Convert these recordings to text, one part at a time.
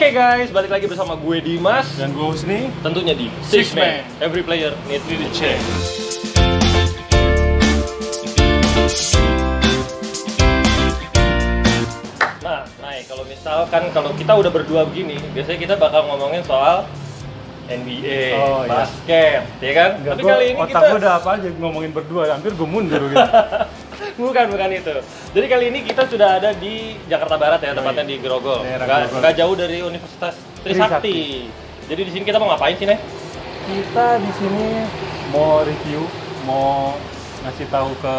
Oke guys, balik lagi bersama gue Dimas Dan gue Husni. tentunya di Six Six Man. Every player needs to change. Nah, kalau misalkan kalau kita udah berdua begini, biasanya kita bakal ngomongin soal NBA, Oh, iya. basket, ya kan? Enggak, Tapi kali ini otak kita gue udah apa aja ngomongin berdua, hampir gue mundur gitu. bukan itu. Jadi kali ini kita sudah ada di Jakarta Barat ya, tepatnya di Grogol. Daerah Grogol. Nggak jauh dari Universitas Trisakti. Jadi di sini kita mau ngapain sih, Nek? Kita di sini mau review, mau ngasih tahu ke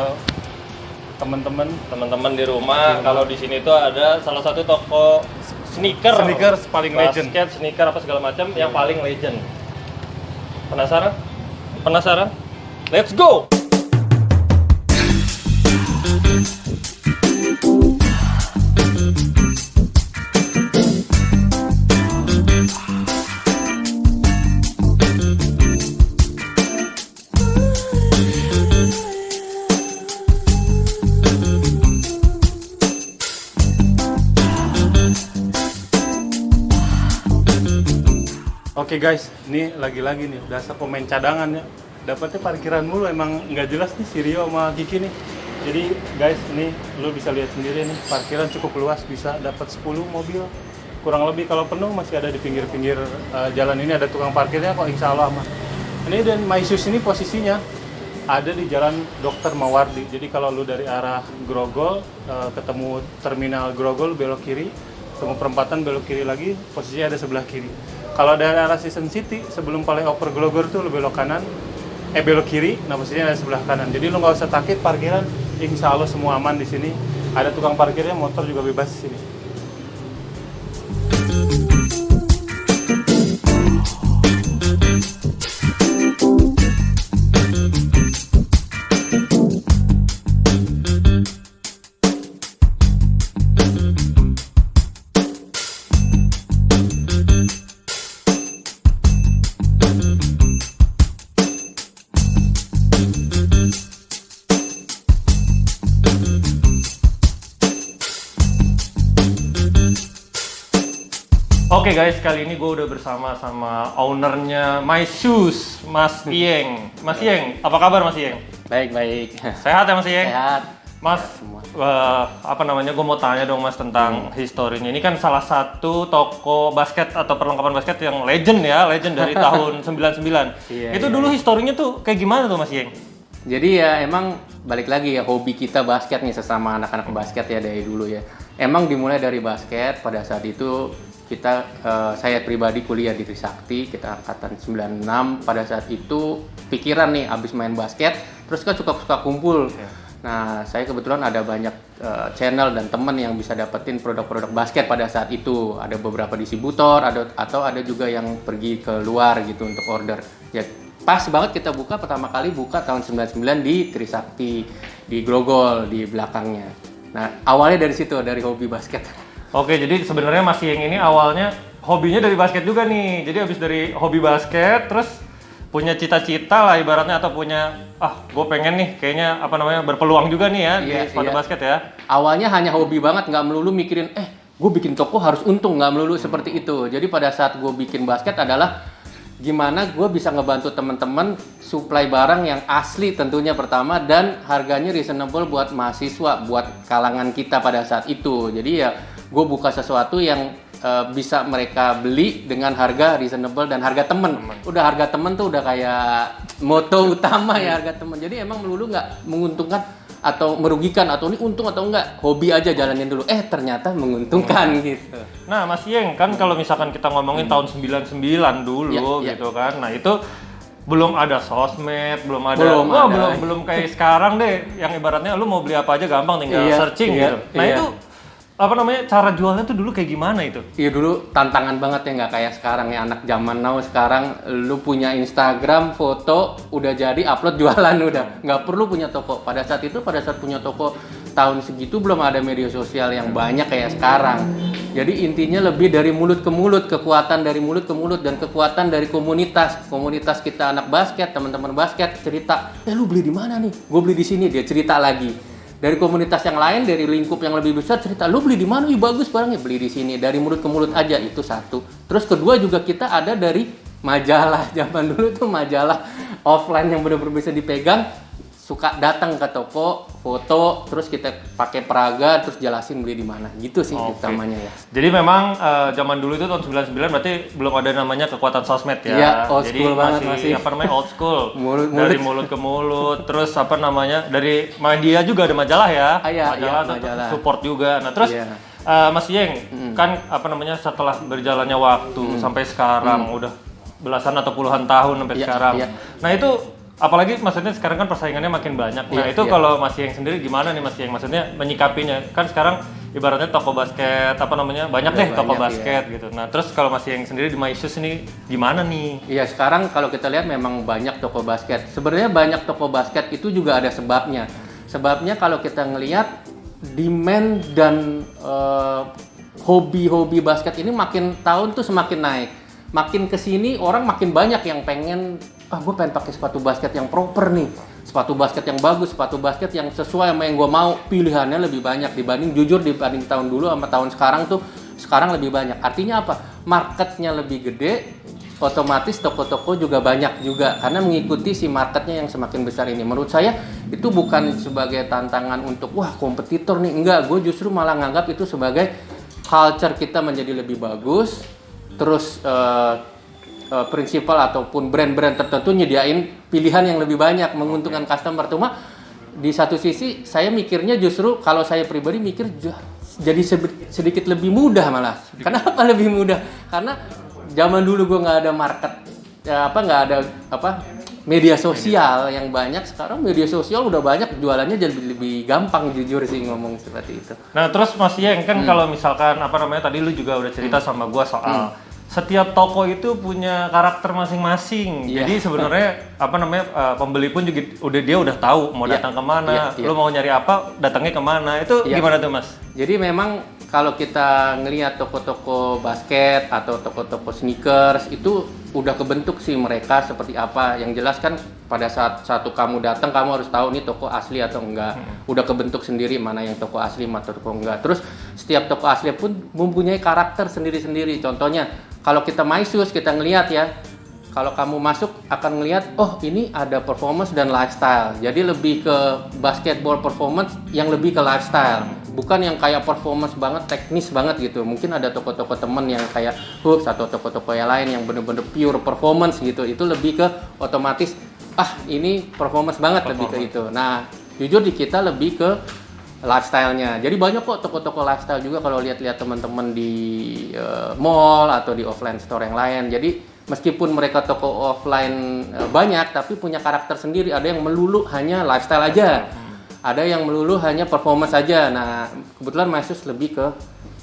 Teman-teman di rumah, kalau di sini tuh ada salah satu toko Sneakers paling legend. Basket, sneaker apa segala macam yang paling legend. Penasaran? Penasaran? Let's go! Oke guys, ini lagi-lagi nih dasar pemain cadangan ya. Dapatnya parkiran mulu, emang nggak jelas nih si Rio sama Kiki nih. Jadi guys, ini lu bisa lihat sendiri nih, parkiran cukup luas, bisa dapat 10 mobil. Kurang lebih kalau penuh masih ada di pinggir-pinggir jalan ini ada tukang parkirnya kok, insya Allah aman. Ini dan MyShoes ini posisinya ada di Jalan Dr. Mawardi. Jadi kalau lu dari arah Grogol ketemu terminal Grogol belok kiri, ketemu perempatan belok kiri lagi, posisinya ada sebelah kiri. Kalau dari arah Season City sebelum flyover Grogol tuh lu belok kanan, belok kiri, nah posisinya ada sebelah kanan. Jadi lu nggak usah takut parkiran, insya Allah semua aman di sini. Ada tukang parkirnya, motor juga bebas di sini. Oke guys, kali ini gue udah bersama sama ownernya MyShoes, Mas Iyeng. Mas Iyeng, apa kabar Mas Iyeng? Baik. Sehat ya Mas Iyeng? Sehat. Mas, Semua. gue mau tanya dong Mas tentang historinya. Ini kan salah satu toko basket atau perlengkapan basket yang legend dari tahun 99. Iya, Itu iya. dulu historinya tuh kayak gimana tuh Mas Iyeng? Jadi ya emang balik lagi ya, hobi kita basket nih sesama anak-anak basket ya dari dulu ya. Emang dimulai dari basket. Pada saat itu kita, saya pribadi kuliah di Trisakti, kita angkatan 96. Pada saat itu pikiran nih abis main basket, terus kan suka kumpul. Nah, saya kebetulan ada banyak channel dan teman yang bisa dapetin produk-produk basket pada saat itu. Ada beberapa distributor, atau ada juga yang pergi ke luar gitu untuk order. Ya pas banget kita pertama kali buka tahun 99 di Trisakti, di Grogol di belakangnya. Nah, awalnya dari situ, dari hobi basket. Oke, jadi sebenarnya Mas Iyeng ini awalnya hobinya dari basket juga nih. Jadi habis dari hobi basket, terus punya cita-cita lah ibaratnya, atau punya gue pengen nih kayaknya berpeluang juga nih ya di sepatu basket ya. Awalnya hanya hobi banget, nggak melulu mikirin gue bikin toko harus untung, nggak melulu seperti itu. Jadi pada saat gue bikin basket adalah gimana gue bisa ngebantu teman-teman supply barang yang asli tentunya pertama, dan harganya reasonable buat mahasiswa, buat kalangan kita pada saat itu. Jadi ya gue buka sesuatu yang bisa mereka beli dengan harga reasonable dan harga temen. Udah harga temen tuh udah kayak moto utama ya, harga temen. Jadi emang melulu nggak menguntungkan atau merugikan, atau ini untung atau enggak, hobi aja jalanin dulu. Ternyata menguntungkan gitu. Nah Mas Iyeng, kan kalau misalkan kita ngomongin tahun 99 dulu Ya. gitu kan. Nah itu belum ada sosmed, belum kayak sekarang deh, yang ibaratnya lu mau beli apa aja gampang, tinggal searching gitu. Nah itu cara jualnya tuh dulu kayak gimana itu? Iya, dulu tantangan banget ya, nggak kayak sekarang ya, anak zaman now sekarang lu punya Instagram, foto, udah jadi upload jualan udah. Nggak perlu punya toko. Pada saat punya toko tahun segitu belum ada media sosial yang banyak kayak sekarang. Jadi intinya lebih dari mulut ke mulut, kekuatan dari mulut ke mulut, dan kekuatan dari komunitas. Komunitas kita anak basket, teman-teman basket cerita, lu beli di mana nih? Gue beli di sini, dia cerita lagi. dari komunitas yang lain, dari lingkup yang lebih besar cerita, lu beli di mana? Ih bagus barangnya, beli di sini. Dari mulut ke mulut aja, itu satu. Terus kedua juga kita ada dari majalah. Zaman dulu tuh majalah offline yang benar-benar bisa dipegang. Suka datang ke toko, foto, terus kita pakai peraga, terus jelasin beli di mana. Gitu sih utamanya ya. Jadi memang zaman dulu itu tahun 99 berarti belum ada namanya kekuatan sosmed ya. Iya, old Jadi school banget masih. apa namanya old school. Mulut. Dari mulut ke mulut, terus apa namanya dari media juga ada majalah ya. Iya, majalah. majalah. Support juga. Nah terus Iya. Mas Yeng kan apa namanya setelah berjalannya waktu sampai sekarang udah belasan atau puluhan tahun sampai Iya, sekarang. iya. Nah itu apalagi maksudnya sekarang kan persaingannya makin banyak. Nah Iya, itu iya. kalau Mas Yeng sendiri gimana nih Mas Yeng? Maksudnya menyikapinya kan sekarang ibaratnya toko basket apa namanya banyak deh toko banyak, basket gitu. Nah terus kalau Mas Yeng sendiri di MyShoes ini gimana nih? Iya, sekarang kalau kita lihat memang banyak toko basket. Sebenarnya banyak toko basket itu juga ada sebabnya. Sebabnya kalau kita ngelihat demand dan hobi-hobi basket ini makin tahun tuh semakin naik. Makin kesini orang makin banyak yang pengen, gue pengen pakai sepatu basket yang proper nih, sepatu basket yang bagus, sepatu basket yang sesuai sama yang gue mau. Pilihannya lebih banyak dibanding tahun dulu sama tahun sekarang tuh, sekarang lebih banyak. Artinya apa? Marketnya lebih gede, otomatis toko-toko juga banyak juga karena mengikuti si marketnya yang semakin besar ini. Menurut saya itu bukan sebagai tantangan untuk wah kompetitor nih, enggak. Gue justru malah nganggap itu sebagai culture kita menjadi lebih bagus. Terus prinsipal ataupun brand-brand tertentu nyediain pilihan yang lebih banyak menguntungkan customer. Cuma di satu sisi saya mikirnya justru kalau saya pribadi mikir jadi sedikit lebih mudah malah. Kenapa lebih mudah? Karena zaman dulu gue nggak ada market nggak ada media sosial yang banyak. Sekarang media sosial udah banyak, jualannya jadi lebih gampang, jujur sih ngomong seperti itu. Nah terus Mas Yeng kan kalau misalkan apa namanya tadi lu juga udah cerita sama gua soal setiap toko itu punya karakter masing-masing. Iya. Jadi sebenarnya apa namanya pembeli pun juga dia udah tahu mau Iya. datang kemana, Iya. lu mau nyari apa, datangnya kemana. Itu Iya. gimana tuh Mas? Jadi memang kalau kita ngelihat toko-toko basket atau toko-toko sneakers itu udah kebentuk sih mereka seperti apa. Yang jelas kan pada saat satu kamu datang kamu harus tahu nih toko asli atau enggak. Udah kebentuk sendiri mana yang toko asli mana toko enggak. Terus setiap toko asli pun mempunyai karakter sendiri-sendiri. Contohnya kalau kita MyShoes kita ngelihat ya, kalau kamu masuk akan ngelihat oh ini ada performance dan lifestyle. Jadi lebih ke basketball performance yang lebih ke lifestyle. Bukan yang kayak performance banget, teknis banget gitu. Mungkin ada toko-toko temen yang kayak Hoops atau toko-toko yang lain yang bener-bener pure performance gitu. Itu lebih ke otomatis ini performance banget lebih ke itu. Nah, jujur di kita lebih ke lifestyle-nya. Jadi banyak kok toko-toko lifestyle juga kalau lihat-lihat teman-teman di mall atau di offline store yang lain. Jadi meskipun mereka toko offline banyak tapi punya karakter sendiri. Ada yang melulu hanya lifestyle aja. Ada yang melulu hanya performance aja. Nah, kebetulan MyShoes lebih ke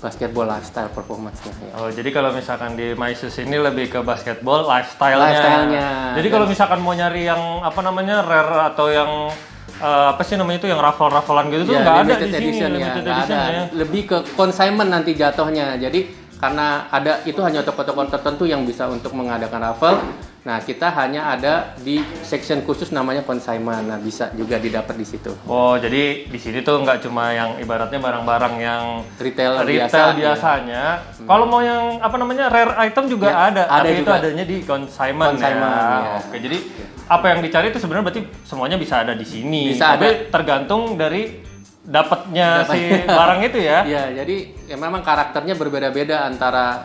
basketball lifestyle performance-nya. Ya. Oh, jadi kalau misalkan di MyShoes ini lebih ke basketball lifestyle-nya. Lifestyle-nya. Jadi kalau misalkan mau nyari yang apa namanya rare atau yang apa sih namanya itu yang raffle-rafflean gitu tuh Ya, nggak ada limited di sini, edition ya, limited nggak edition ada. ya. Lebih ke consignment nanti jatuhnya. Jadi karena ada itu hanya toko-toko tertentu yang bisa untuk mengadakan raffle. Nah, kita hanya ada di section khusus namanya consignment. Nah, bisa juga didapat di situ. Oh, jadi di sini tuh nggak cuma yang ibaratnya barang-barang yang Retail biasa, biasanya. Kalau mau yang apa namanya rare item juga Ya, ada, ada tapi itu juga. adanya di consignment Consignment, ya. ya. Oke, jadi apa yang dicari itu sebenarnya berarti semuanya bisa ada di sini. Bisa tapi tergantung dari dapatnya si barang itu ya. Iya, jadi ya memang karakternya berbeda-beda antara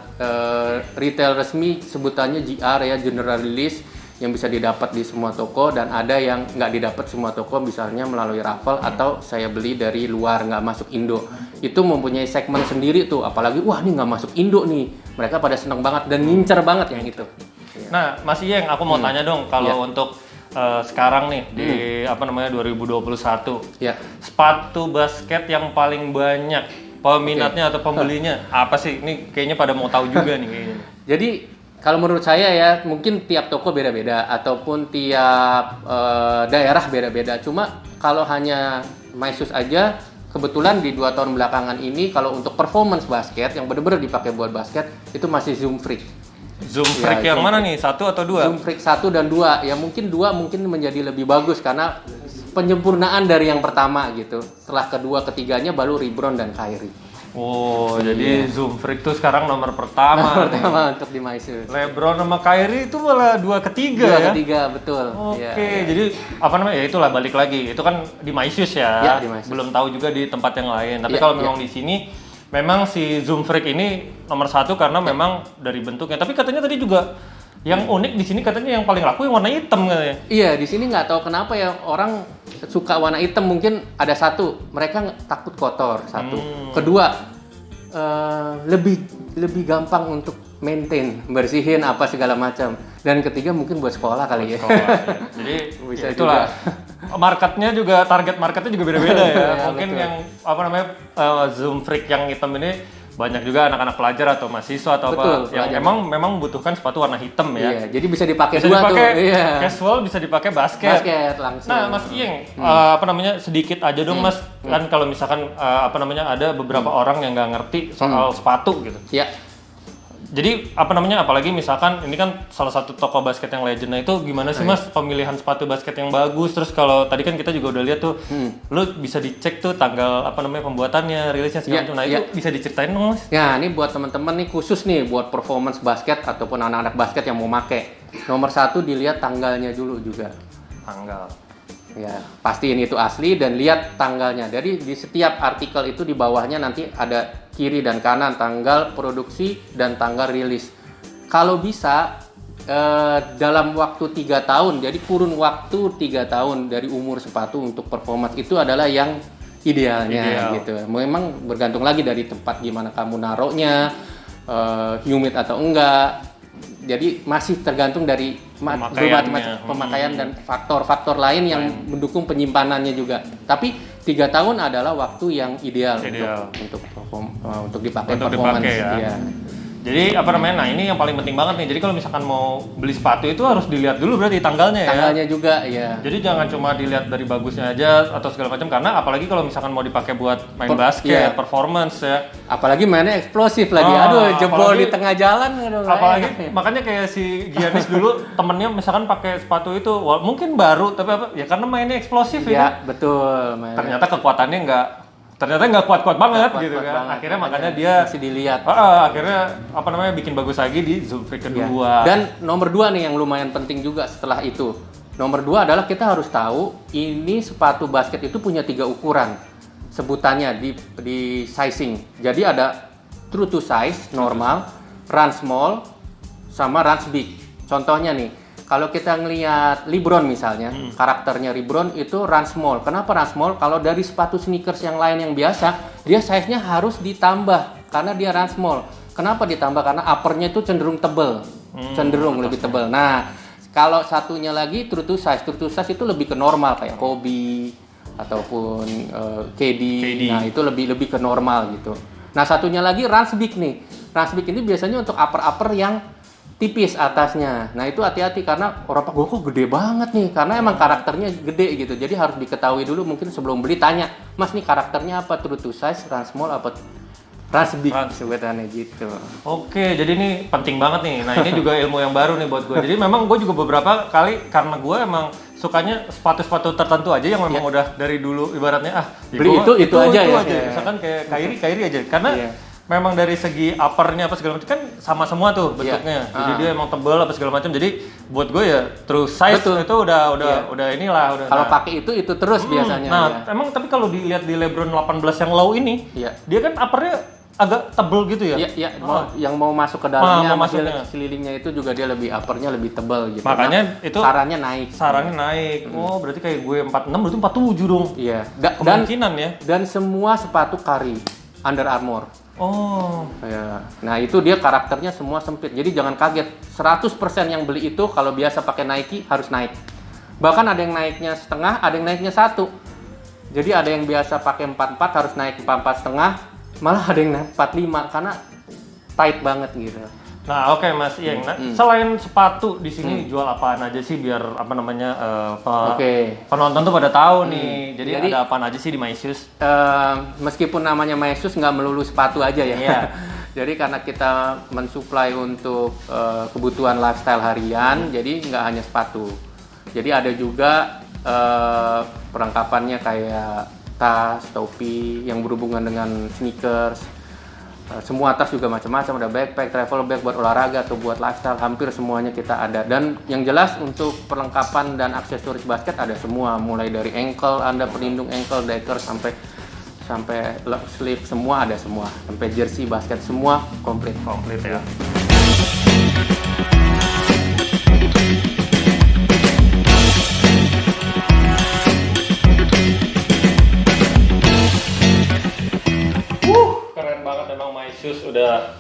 retail resmi sebutannya GR ya, General Release yang bisa didapat di semua toko dan ada yang nggak didapat semua toko misalnya melalui raffle atau saya beli dari luar nggak masuk Indo. Itu mempunyai segmen sendiri tuh, apalagi wah ini nggak masuk Indo nih. Mereka pada seneng banget dan ngincer banget yang itu. Nah, Mas Yeng, aku mau tanya dong kalau Iya. untuk sekarang nih di apa namanya 2021. Ya. Sepatu basket yang paling banyak peminatnya atau pembelinya apa sih? Ini kayaknya pada mau tahu juga nih kayaknya. Jadi kalau menurut saya ya mungkin tiap toko beda-beda ataupun tiap daerah beda-beda. Cuma kalau hanya MyShoes aja kebetulan di 2 tahun belakangan ini kalau untuk performance basket yang benar-benar dipakai buat basket itu masih Zoom Freak. Zoom Freak Ya, yang Zoom mana Freak. nih? 1 atau 2? Zoom Freak 1 dan 2. Ya mungkin 2 mungkin menjadi lebih bagus karena penyempurnaan dari yang pertama gitu. Setelah kedua, ketiganya baru LeBron dan Kyrie. Oh, jadi Zoom Freak tuh sekarang nomor pertama. Pertama untuk di MyShoes. LeBron sama Kyrie itu malah dua ketiga Dua ya. ketiga, betul. Oke, Iya. jadi apa namanya? Ya itulah balik lagi. Itu kan di MyShoes ya. Ya, di MyShoes. Belum tahu juga di tempat yang lain. Tapi Ya, kalau ya. memang di sini memang si Zoom Freak ini nomor satu karena memang dari bentuknya. Tapi katanya tadi juga yang unik di sini katanya yang paling laku yang warna hitam katanya. Iya, di sini nggak tahu kenapa ya orang suka warna hitam. Mungkin ada satu, mereka takut kotor. Satu, kedua lebih gampang untuk maintain, bersihin apa segala macam. Dan ketiga mungkin buat sekolah kali ya. Sekolah, ya. Jadi Bisa ya itulah. Marketnya juga target marketnya juga beda-beda ya. Ya, Mungkin betul. yang apa namanya Zoom Freak yang hitam ini banyak juga anak-anak pelajar atau mahasiswa atau Betul, apa yang pelajar. memang membutuhkan sepatu warna hitam ya. Iya, jadi bisa dipakai Bisa dua dipakai tuh. Iya. casual, bisa dipakai basket. Basket langsung. Nah, Mas Iyeng, apa namanya sedikit aja dong Mas, kan kalau misalkan apa namanya ada beberapa orang yang nggak ngerti soal sepatu gitu. Ya. Jadi apa namanya, apalagi misalkan ini kan salah satu toko basket yang legend, nah itu gimana sih Mas pemilihan sepatu basket yang bagus? Terus kalau tadi kan kita juga udah lihat tuh, lu bisa dicek tuh tanggal apa namanya pembuatannya, rilisnya segala Iya, macam. Nah iya. itu bisa diceritain dong Mas? Nah, ini buat teman-teman nih khusus nih buat performance basket ataupun anak-anak basket yang mau make. Nomor satu dilihat tanggalnya dulu juga. Tanggal. Ya, pastiin itu asli dan lihat tanggalnya. Jadi di setiap artikel itu di bawahnya nanti ada kiri dan kanan tanggal produksi dan tanggal rilis. Kalau bisa dalam waktu 3 tahun, jadi kurun waktu 3 tahun dari umur sepatu untuk performance itu adalah yang idealnya Ideal. gitu. Memang bergantung lagi dari tempat gimana kamu naruhnya, humid atau enggak. Jadi masih tergantung dari Pemakaiannya. pemakaian dan faktor-faktor lain yang mendukung penyimpanannya juga. Tapi 3 tahun adalah waktu yang ideal, Ideal. untuk dipakai Untuk performance. dipakai ya. Iya. Jadi apa namanya, nah ini yang paling penting banget nih. Jadi kalau misalkan mau beli sepatu itu harus dilihat dulu berarti tanggalnya ya. Tanggalnya juga ya. Jadi jangan cuma dilihat dari bagusnya aja atau segala macam, karena apalagi kalau misalkan mau dipakai buat main iya. basket, performance ya. Apalagi mainnya eksplosif lagi. Ah, Aduh, jebol apalagi- di tengah jalan. Aduh, nggak Apalagi enak ya. makanya kayak si Giannis dulu temennya misalkan pakai sepatu itu mungkin baru tapi apa ya karena mainnya eksplosif ya. Ya, betul. mainnya. Ternyata kekuatannya nggak kuat-kuat banget Kuat-kuat gitu kan. banget. Akhirnya makanya dia masih dilihat. akhirnya apa namanya bikin bagus lagi di Zoom Freak kedua. Dan nomor 2 nih yang lumayan penting juga setelah itu. Nomor 2 adalah kita harus tahu ini sepatu basket itu punya 3 ukuran sebutannya di sizing. Jadi ada true to size normal, run small, sama run big. Contohnya nih, kalau kita ngelihat LeBron misalnya, karakternya LeBron itu run small. Kenapa run small? Kalau dari sepatu sneakers yang lain yang biasa, dia size-nya harus ditambah karena dia run small. Kenapa ditambah? Karena uppernya itu cenderung tebel, cenderung lebih tebel. Nah, kalau satunya lagi true to size itu lebih ke normal kayak Kobe ataupun KD. Nah, itu lebih ke normal gitu. Nah, satunya lagi run big nih. Run big ini biasanya untuk upper yang tipis atasnya. Nah, itu hati-hati karena orang gue kok gede banget nih. Karena emang karakternya gede gitu. Jadi harus diketahui dulu mungkin sebelum beli tanya, "Mas, nih karakternya apa? True to size, run small apa run big?" Sebutannya gitu. Oke, jadi ini penting banget nih. Nah ini juga ilmu yang baru nih buat gue. Jadi memang gue juga beberapa kali karena gue emang sukanya sepatu-sepatu tertentu aja yang memang udah dari dulu ibaratnya ya Beli gua- itu aja ya? Iya. Misalkan kayak Kyrie aja. Karena Iya. memang dari segi uppernya apa segala macam kan sama semua tuh bentuknya. Iya. Jadi dia emang tebel apa segala macam. Jadi buat gue ya true size Betul. itu udah inilah udah. Kalau nah. pakai itu terus biasanya. Nah, ya. emang tapi kalau dilihat di LeBron 18 yang low ini, Iya. dia kan uppernya agak tebel gitu ya. Iya, yang mau masuk ke dalamnya, mau masih masuknya. selilingnya itu juga dia lebih uppernya lebih tebal gitu. Makanya Nah, itu sarannya naik. Sarannya naik. Oh, berarti kayak gue 46 berarti 47 dong. Iya. Dan Kemungkinan ya. dan semua sepatu Curry Under Armour. Oh. Ya. Nah, itu dia karakternya semua sempit. Jadi jangan kaget. 100% yang beli itu kalau biasa pakai Nike harus naik. Bahkan ada yang naiknya setengah, ada yang naiknya 1. Jadi ada yang biasa pakai 44 harus naik 44 setengah, malah ada yang naik 45 karena tight banget gitu. Nah, oke Mas Iyeng. Nah, selain sepatu di sini jual apaan aja sih biar apa namanya penonton tuh pada tahu nih. Jadi ada apaan aja sih di MyShoes? Meskipun namanya MyShoes nggak melulu sepatu aja ya. Iya. Jadi karena kita mensuplai untuk kebutuhan lifestyle harian, jadi nggak hanya sepatu. Jadi ada juga perlengkapannya kayak tas, topi yang berhubungan dengan sneakers. Semua tas juga macam-macam, ada backpack, travel bag buat olahraga atau buat lifestyle, hampir semuanya kita ada. Dan yang jelas untuk perlengkapan dan aksesoris basket ada semua, mulai dari ankle, Anda pelindung ankle, decker sampai leg sleeve, semua ada semua. Sampai jersey basket semua komplit ya. Keren banget emang My Shoes udah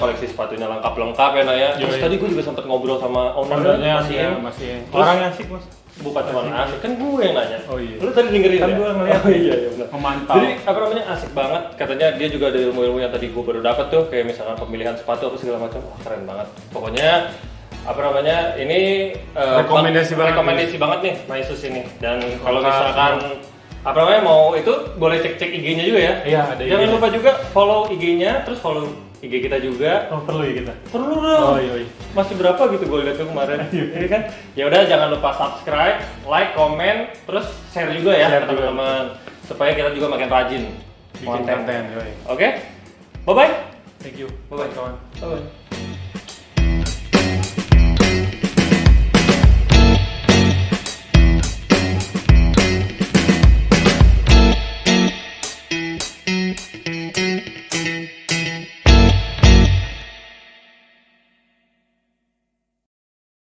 koleksi sepatunya lengkap ya Naya. Terus tadi gue juga sempat ngobrol sama ownernya masih Terus- orang asik Mas. bukan cuma asik, kan gue yang nanya. Oh iya. Lu tadi dengerin Kan ya? gue ngeliat. Oh iya benar. Memantau. Jadi asik banget. Katanya dia juga ada ilmu-ilmu yang tadi gue baru dapat tuh, kayak misalnya pemilihan sepatu apa segala macam. Wah, keren banget. Pokoknya ini rekomendasi banget nih My Shoes ini. Dan kalau misalkan mau itu boleh cek IG-nya juga ya. Iya, ada Jangan IG-nya. lupa juga follow IG-nya, terus follow IG kita juga. Oh, perlu ya kita. Perlu dong. Oh iya. Masih berapa gitu gue lihat tuh kemarin. Iya kan? Ya udah jangan lupa subscribe, like, komen, terus share juga ya Share ke juga. teman-teman supaya kita juga makin rajin Bikin konten, yoi. Oke? Bye bye. Thank you. Bye bye. Kawan. Bye bye.